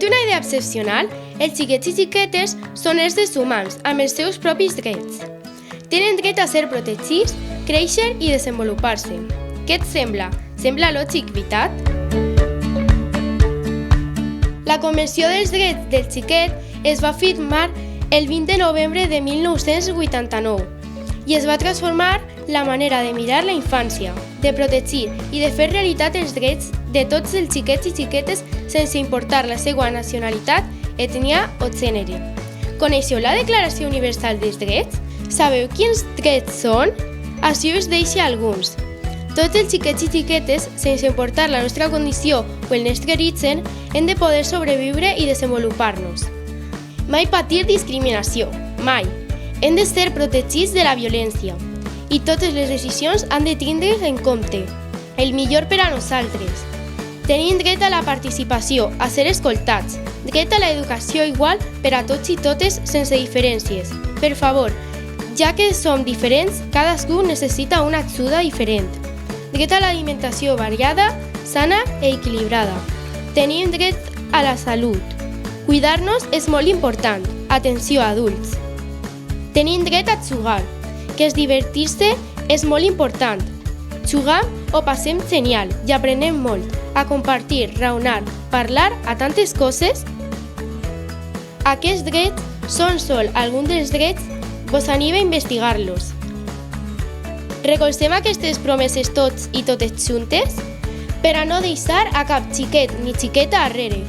Segons una idea excepcional, els xiquets i xiquetes són éssers humans amb els seus propis drets. Tenen dret a ser protegits, créixer i desenvolupar-se. Què et sembla? Sembla lògic, veritat? La Convenció dels Drets del Xiquet es va firmar el 20 de novembre de 1989 i es va transformar la manera de mirar la infància, de protegir i de fer realitat els drets de tots els xiquets i xiquetes sense importar la seva nacionalitat, ètnia o gènere. Coneixeu la Declaració Universal dels Drets? Sabeu quins drets són? Així us deixo alguns. Tots els xiquets i xiquetes, sense importar la nostra condició o el nostre origen, hem de poder sobreviure i desenvolupar-nos. Mai patir discriminació, mai. Hem de ser protegits de la violència i totes les decisions han de tindre en compte el millor per a nosaltres. Tenim dret a la participació, a ser escoltats, dret a l'educació igual per a tots i totes sense diferències. Per favor, ja que som diferents, cadascú necessita una ajuda diferent. Dret a l'alimentació variada, sana i equilibrada. Tenim dret a la salut. Cuidar-nos és molt important. Atenció, adults. Tenim dret a jugar, que és divertir-se és molt important. Jugam o passem genial i aprenem molt, a compartir, raonar, parlar a tantes coses. Aquests drets són sol alguns dels drets, vos anima a investigar-los. Recolzem aquestes promeses tots i totes juntes per a no deixar a cap xiquet ni xiqueta arrere.